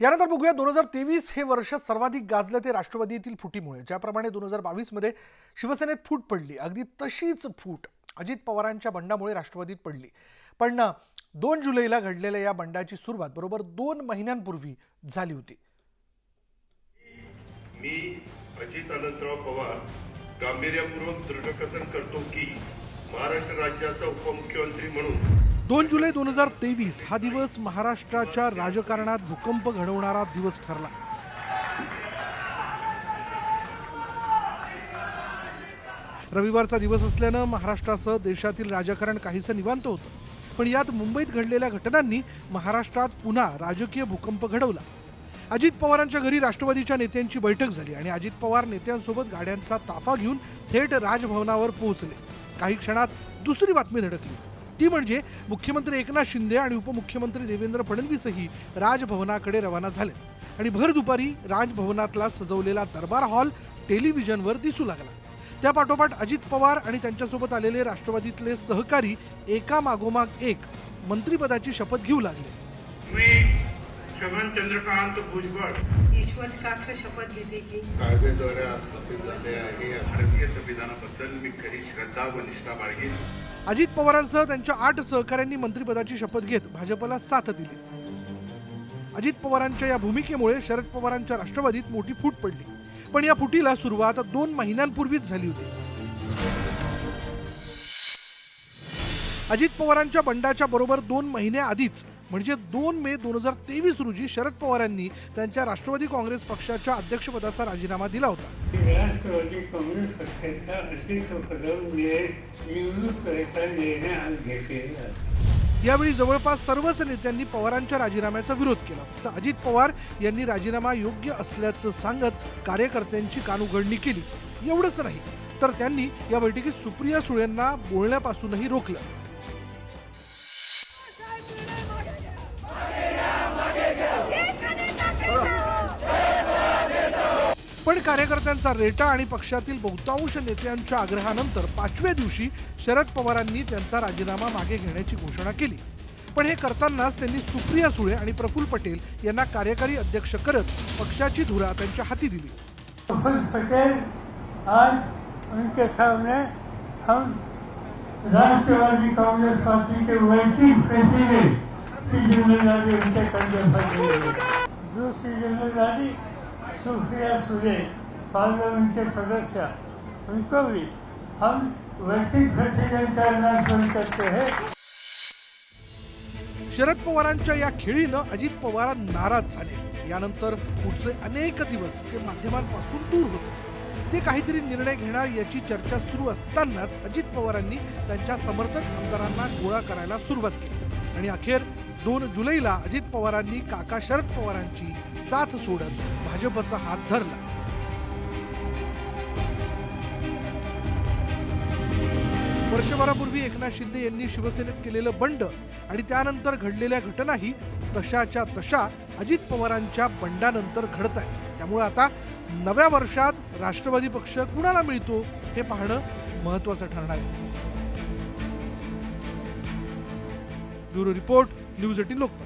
यानंतर बघूया 2023 हे वर्ष सर्वाधिक गाजलं ते राष्ट्रवादीतील फुटीमुळे। ज्याप्रमाणे 2022 मध्ये शिवसेनेत फूट पडली, अगदी तशीच फूट अजित पवारांच्या बंडामुळे राष्ट्रवादीत पडली। पण 2 जुलैला घडलेल्या या बंडाची सुरुवात बरोबर 2 महिन्यांपूर्वी झाली होती। मी अजित अनंतराव पवार गांभीर्यपूर्वक दृढकथन करतो की महाराष्ट्र राज्याचा उपमुख्यमंत्री म्हणून 2 जुलै 2023 हा दिवस महाराष्ट्राच्या राजकारणात भूकंप घडवणारा दिवस ठरला। रविवारचा दिवस असल्याने महाराष्ट्रासह देशातील राजकारण काहीसं निवांत होतं, पण यात मुंबईत घडलेल्या घटनांनी महाराष्ट्रात पुन्हा राजकीय भूकंप घडवला। अजित पवारांच्या घरी राष्ट्रवादीच्या नेत्यांची बैठक झाली आणि अजित पवार नेत्यांसोबत गाड्यांचा ताफा घेऊन थेट राजभवनावर पोहोचले। काही क्षणात दुसरी बातमी धडकली, ती म्हणजे मुख्यमंत्री एकनाथ शिंदे आणि उपमुख्यमंत्री देवेंद्र फडणवीसही राजभवनाकडे रवाना झाले आणि भर दुपारी राजभवनातला सजवलेला दरबार हॉल टेलिव्हिजनवर दिसू लागला। त्यापाठोपाठ अजित पवार आणि त्यांच्यासोबत आलेले राष्ट्रवादीतले सहकारी एका मागोमाग एक मंत्रिपदाची शपथ घेऊ लागले। मी छगन चंद्रकांत भुजबळ ईश्वर साक्ष शपथ घेते की कायद्याद्वारे स्थापित झाले आहे भारतीय संविधानाबद्दल मी खरी श्रद्धा व निष्ठा बाळगेन। अजित पवारांसह त्यांच्या 8 सहकाऱ्यांनी मंत्रिपदाची शपथ घेत भाजपला साथ दिली। अजित पवारांच्या या भूमिकेमुळे शरद पवारांच्या राष्ट्रवादीत मोठी फूट पडली, पण या फुटीला सुरुवात 2 महिन्यांपूर्वीच झाली होती। अजित पवारांच्या बंडाच्या बरोबर 2 महिने आधीच म्हणजे 2 मे 2023 रोजी शरद पवारांनी त्यांच्या राष्ट्रवादी काँग्रेस पक्षाच्या अध्यक्षपदाचा राजीनामा दिला होता। राष्ट्रवादी काँग्रेस पक्षाच्या अध्यक्षपदावर निवडणूक करायचा निर्णय आज घेतलेला आहे। यावेळी जवळपास सर्वच नेत्यांनी पवारांच्या राजीनाम्याचा विरोध केला। फक्त अजित पवार यांनी राजीनामा योग्य असल्याचं सांगत कार्यकर्त्यांची कानउघडणी केली। एवढंच नाही तर त्यांनी या बैठकीत सुप्रिया सुळेंना बोलण्यापासूनही रोखलं। पण कार्यकर्त्यांचा रेटा आणि पक्षातील बहुतांश नेत्यांच्या आग्रहानंतर 5व्या दिवशी शरद पवारांनी त्यांचा राजीनामा मागे घेण्याची घोषणा केली। पण हे करतानाच त्यांनी सुप्रिया सुळे आणि प्रफुल्ल पटेल यांना कार्यकारी अध्यक्ष करत पक्षाची धुरा त्यांच्या हाती दिली। प्रफुल्ल पटेल आज उनके सामने हम राष्ट्रवादी कांग्रेस पार्टी के वैयक्तिक प्रेसिडेंट की जिम्मेदारी उनके कंधे पर दी। दूसरी जिम्मेदारी सुप्रिया सुळे पार्लियामेंट के सदस्य, उनको भी हम वैयक्तिक प्रेसिडेंट का अनाउंसमेंट करते हैं। शरद पवारांच्या या खेळीनं अजित पवार नाराज झाले। यानंतर पुढचे अनेक दिवस ते माध्यमांपासून दूर होते। ते काहीतरी निर्णय घेणार याची चर्चा सुरू असतानाच अजित पवारांनी त्यांच्या समर्थक आमदारांना गोळा करायला सुरुवात केली आणि अखेर 2 जुलैला अजित पवारांनी काका शरद पवारांची साथ सोडत भाजपचा हात धरला। वर्षभरापूर्वी एकनाथ शिंदे यांनी शिवसेनेत केलेलं बंड आणि त्यानंतर घडलेल्या घटनाही तशाच्या तशा अजित पवारांच्या बंडानंतर घडत आहेत। त्यामुळे आता नव्या वर्षात राष्ट्रवादी पक्ष कुणाला मिळतो हे पाहणं महत्त्वाचं ठरणार आहे। Bureau report, news 18 Lokmat.